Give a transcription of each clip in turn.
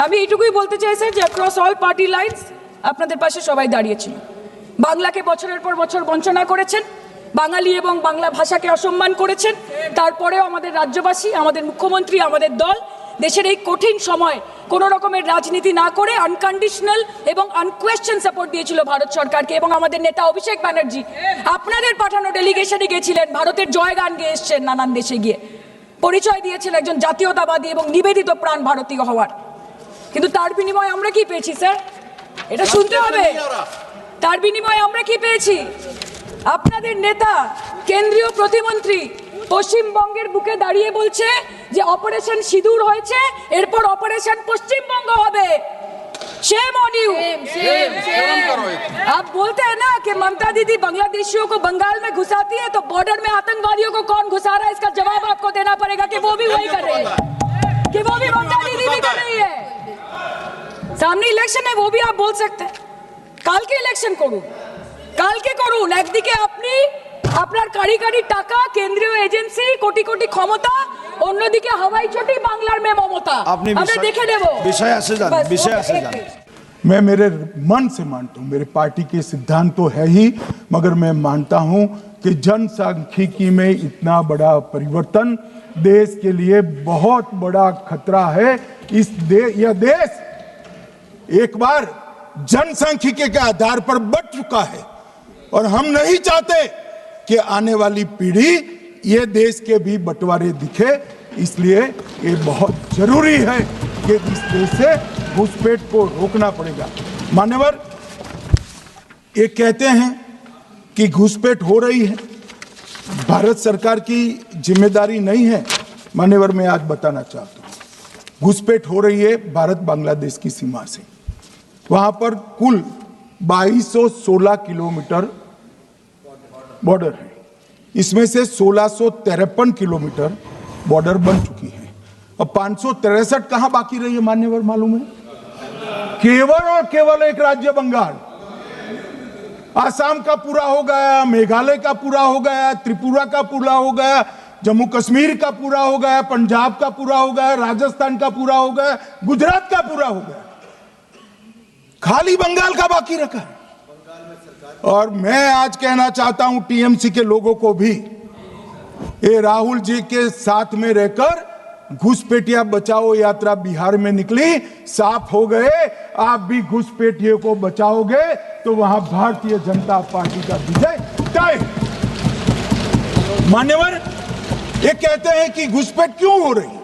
আমি এইটুকুই বলতে চাই স্যার যে অ্যাক্রস অল পার্টি লাইন্স আপনাদের পাশে সবাই দাঁড়িয়েছিল। বাংলাকে বছরের পর বছর বঞ্চনা করেছেন, বাঙালি এবং বাংলা ভাষাকে অসম্মান করেছেন, তারপরেও আমাদের রাজ্যবাসী, আমাদের মুখ্যমন্ত্রী, আমাদের দল দেশের এই কঠিন সময় কোনো রকমের রাজনীতি না করে আনকন্ডিশনাল এবং আনকোয়েশ্চন সাপোর্ট দিয়েছিল ভারত সরকারকে। এবং আমাদের নেতা অভিষেক ব্যানার্জি আপনাদের পাঠানো ডেলিগেশনে গেছিলেন, ভারতের জয়গান গেয়ে এসছেন, নানান দেশে গিয়ে পরিচয় দিয়েছেন একজন জাতীয়তাবাদী এবং নিবেদিত প্রাণ ভারতীয় হওয়ার। কিন্তু তার বিনিময়ে আমরা কি পেয়েছি স্যার? এটা শুনতে হবে। তার বিনিময়ে আমরা কি পেয়েছি? আপনাদের নেতা কেন্দ্রীয় প্রতিমন্ত্রী পশ্চিমবঙ্গের বুকে দাঁড়িয়ে বলছে যে অপারেশন সিঁদুর হয়েছে, এরপর অপারেশন পশ্চিমবঙ্গ হবে। Shame on you. आप बोलते हैं ना कि ममता दीदी बांग्लादेशियों को बंगाल में घुसाती है, तो बॉर्डर में आतंकवादियों को कौन घुसा रहा है, इसका जवाब आपको देना पड़ेगा कि वो भी वही कर रहे हैं, कि वो भी ममता दीदी भी कर रही है। सामने इलेक्शन है, वो भी आप बोल सकते हैं। काल के इलेक्शन করুন, কালকে করুন। একদিকে আপনি আপনার কারিগরি টাকা, কেন্দ্রীয় এজেন্সি, কোটি কোটি ক্ষমতা, অন্যদিকে হাওয়াই চটি বাংলার মে মমতা। আমরা দেখে নেব। विषय से जान मैं मेरे मन से मानता हूं, मेरे पार्टी के सिद्धांत तो है ही, मगर मैं मानता हूं कि जनसांख्यिकी में इतना बड़ा परिवर्तन देश के लिए बहुत बड़ा खतरा है। यह देश एक बार जनसांख्यिकी के आधार पर बट चुका है और हम नहीं चाहते कि आने वाली पीढ़ी ये देश के भी बंटवारे दिखे। इसलिए ये बहुत जरूरी है कि इस देश से घुसपैठ को रोकना पड़ेगा। मान्यवर, ये कहते हैं कि घुसपैठ हो रही है, भारत सरकार की जिम्मेदारी नहीं है। मान्यवर, मैं आज बताना चाहता हूँ, घुसपैठ हो रही है भारत बांग्लादेश की सीमा से। वहां पर कुल 2216 किलोमीटर बॉर्डर है, इसमें से 1653 किलोमीटर बॉर्डर बन चुकी है और 563 कहां बाकी रही है मान्यवर मालूम है? केवल और केवल एक राज्य बंगाल। आसाम का पूरा हो गया, मेघालय का पूरा हो गया, त्रिपुरा का पूरा हो गया, जम्मू कश्मीर का पूरा हो गया, पंजाब का पूरा हो गया, राजस्थान का पूरा हो गया, गुजरात का पूरा हो गया, खाली बंगाल का बाकी रखा है। और मैं आज कहना चाहता हूं टीएमसी के लोगों को भी, ये राहुल जी के साथ में रहकर घुसपैठिया बचाओ यात्रा बिहार में निकली, साफ हो गए। आप भी घुसपैठियों को बचाओगे तो वहां भारतीय जनता पार्टी का विजय तय। मान्यवर, ये कहते हैं कि घुसपैठ क्यों हो रही?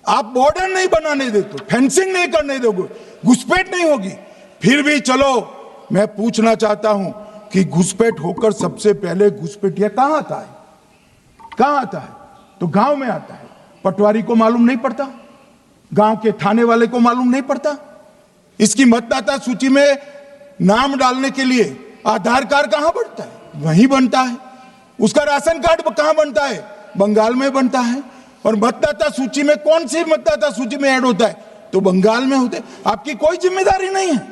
आप बॉर्डर नहीं बनाने देते, फेंसिंग नहीं करने दोगे, घुसपैठ नहीं होगी। फिर भी चलो, मैं पूछना चाहता हूं कि घुसपैठ होकर सबसे पहले घुसपैठिया कहां आता है? कहां आता है? तो गांव में आता है। पटवारी को मालूम नहीं पड़ता, गांव के थाने वाले को मालूम नहीं पड़ता। इसकी मतदाता सूची में नाम डालने के लिए आधार कार्ड कहां बनता है? वहीं बनता है। उसका राशन कार्ड कहां बनता है? बंगाल में बनता है। और मतदाता सूची में कौन सी मतदाता सूची में ऐड होता है? तो बंगाल में होते। आपकी कोई जिम्मेदारी नहीं है।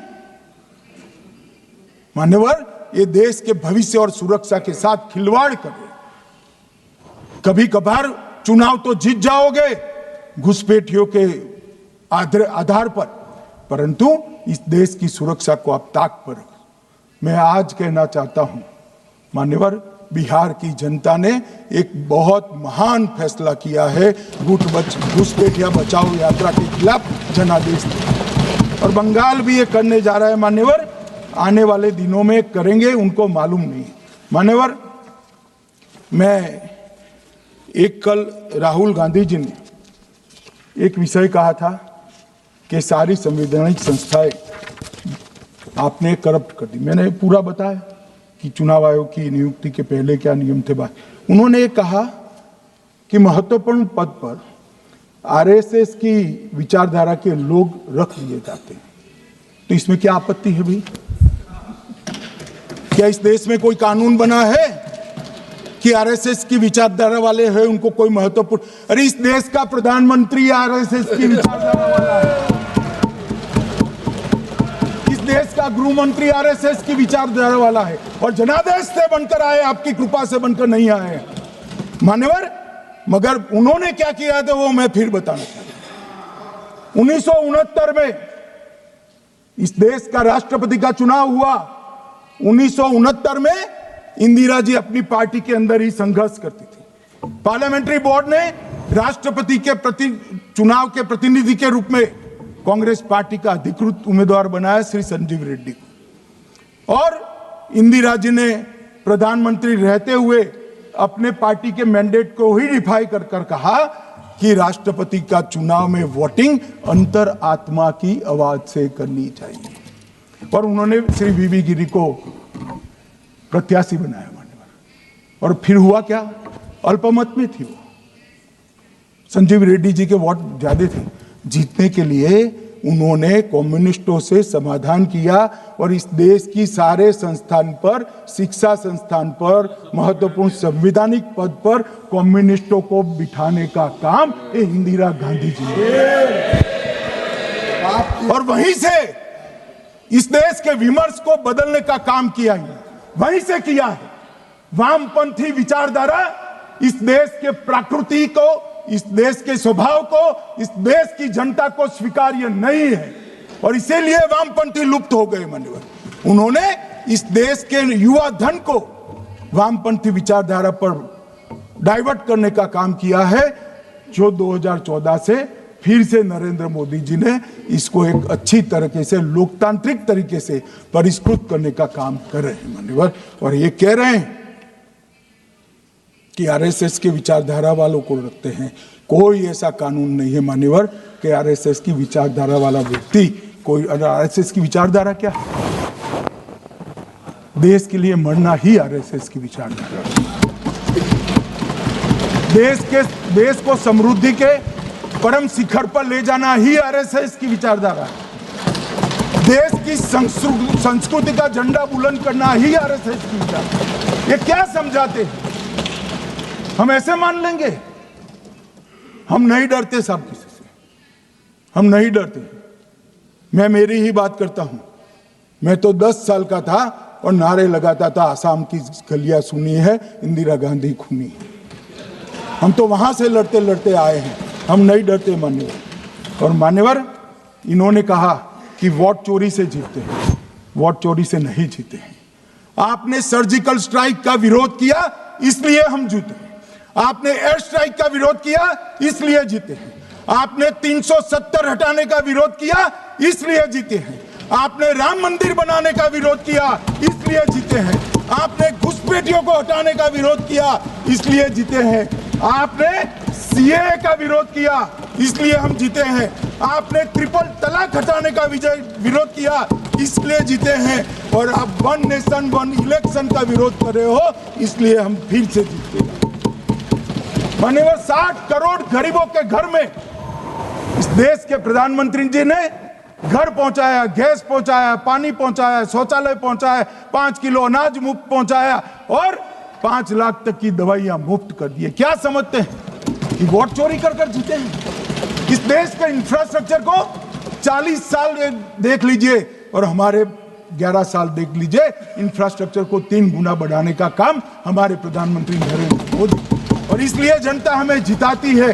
मान्यवर, ये देश के भविष्य और सुरक्षा के साथ खिलवाड़ कर रहे। कभी कभार चुनाव तो जीत जाओगे घुसपैठियों के आधार पर, परंतु इस देश की सुरक्षा को आप ताक पर रखो। मैं आज कहना चाहता हूं मान्यवर, बिहार की जनता ने एक बहुत महान फैसला किया है घुसपैठिया बचाओ यात्रा के खिलाफ जनादेश, और बंगाल भी ये करने जा रहा है। मान्यवर, आने वाले दिनों में करेंगे, उनको मालूम नहीं। मान्यवर, मैं एक कल राहुल गांधी जी ने एक विषय कहा था कि सारी संवैधानिक संस्थाएं आपने करप्ट कर दी। मैंने पूरा बताया कि चुनाव आयोग की नियुक्ति के पहले क्या नियम थे। उन्होंने कहा कि महत्वपूर्ण पद पर आरएसएस की विचारधारा के लोग रख दिए जाते हैं, तो इसमें क्या आपत्ति है भाई? क्या इस देश में कोई कानून बना है कि आरएसएस की विचारधारा वाले हैं उनको कोई महत्वपूर्ण? अरे इस देश का प्रधानमंत्री आरएसएस की विचारधारा वाला है, इस देश का गृह मंत्री आरएसएस की विचारधारा वाला है, और जनादेश से बनकर आए, आपकी कृपा से बनकर नहीं आए हैं मान्यवर। मगर उन्होंने क्या किया था वो मैं फिर बताना चाहता हूं। 1969 में इस देश का राष्ट्रपति का चुनाव हुआ। 1969 में इंदिरा जी अपनी पार्टी के अंदर ही संघर्ष करती थी। पार्लियामेंट्री बोर्ड ने राष्ट्रपति के चुनाव के प्रतिनिधि के रूप में कांग्रेस पार्टी का अधिकृत उम्मीदवार बनाया श्री संजीव रेड्डी को, और इंदिरा जी ने प्रधानमंत्री रहते हुए अपने पार्टी के मैंडेट को ही डिफाई कर कहा कि राष्ट्रपति का चुनाव में वोटिंग अंतर आत्मा की आवाज से करनी चाहिए, और उन्होंने श्री वीवी गिरी को प्रत्याशी बनाया मान्यवर। और फिर हुआ क्या? अल्पमत में थी वो। संजीव रेड्डी जी के वोट ज्यादा थे। जीतने के लिए उन्होंने कम्युनिस्टों से समाधान किया और इस देश की सारे संस्थान पर, शिक्षा संस्थान पर, महत्वपूर्ण संवैधानिक पद पर कम्युनिस्टों को बिठाने का काम ये इंदिरा गांधी जी ने, और वहीं से इस देश के विमर्श को बदलने का काम किया है, वहीं से किया है। वामपंथी विचारधारा इस देश के प्रकृति को, इस देश के स्वभाव को, इस देश की जनता को स्वीकार्य नहीं है, और इसीलिए वामपंथी लुप्त हो गए मान्यवर। उन्होंने इस देश के युवा धन को वामपंथी विचारधारा पर डाइवर्ट करने का काम किया है, जो 2014 से फिर से नरेंद्र मोदी जी ने इसको एक अच्छी तरीके से, लोकतांत्रिक तरीके से परिष्कृत करने का काम कर रहे हैं मान्यवर। और ये कह रहे हैं कि आरएसएस की विचारधारा वालों को रखते हैं। कोई ऐसा कानून नहीं है मान्यवर कि आरएसएस की विचारधारा वाला व्यक्ति कोई, आरएसएस की विचारधारा क्या है? देश के लिए मरना ही आरएसएस की विचारधारा है। देश को समृद्धि के परम शिखर पर ले जाना ही आरएसएस की विचारधारा है। देश की संस्कृति का झंडा बुलंद करना ही आरएसएस की विचारधारा। ये क्या समझाते हैं? हम ऐसे मान लेंगे? हम नहीं डरते साहब किसी से, हम नहीं डरते। मैं मेरी ही बात करता हूं। मैं तो 10 साल का था और नारे लगाता था, आसाम की गलियां सुनी है, इंदिरा गांधी खूनी है। हम तो वहां से लड़ते लड़ते आए हैं, हम नहीं डरते मान्यवर। और मान्यवर, इन्होंने कहा कि वोट चोरी से जीतते हैं। वोट चोरी से नहीं जीते हैं। आपने सर्जिकल स्ट्राइक का विरोध किया, इसलिए हम जीते। आपने एयर स्ट्राइक का विरोध किया, इसलिए जीते हैं। आपने 370 हटाने का विरोध किया, इसलिए जीते हैं। आपने राम मंदिर बनाने का विरोध किया, इसलिए जीते हैं। आपने घुसपैठियों को हटाने का विरोध किया, इसलिए जीते हैं। आपने सीएए का विरोध किया, इसलिए हम जीते हैं। आपने ट्रिपल तलाक हटाने का विरोध किया, इसलिए जीते हैं। और आप 1 नेशन 1 इलेक्शन का विरोध कर रहे हो, इसलिए हम फिर से जीते हैं। मान्यवर, 60 करोड़ गरीबों के घर में इस देश के प्रधानमंत्री जी ने घर पहुंचाया, गैस पहुंचाया, पानी पहुंचाया, शौचालय पहुंचाया, 5 किलो अनाज मुफ्त पहुंचाया और 5 लाख तक की दवाइयां मुफ्त कर दी। क्या समझते हैं कि वोट चोरी कर कर जीते हैं? इस देश के इंफ्रास्ट्रक्चर को 40 साल देख लीजिए और हमारे 11 साल देख लीजिए, इंफ्रास्ट्रक्चर को 3 गुना बढ़ाने का काम हमारे प्रधानमंत्री नरेंद्र मोदी। और इसलिए जनता हमें जिताती है।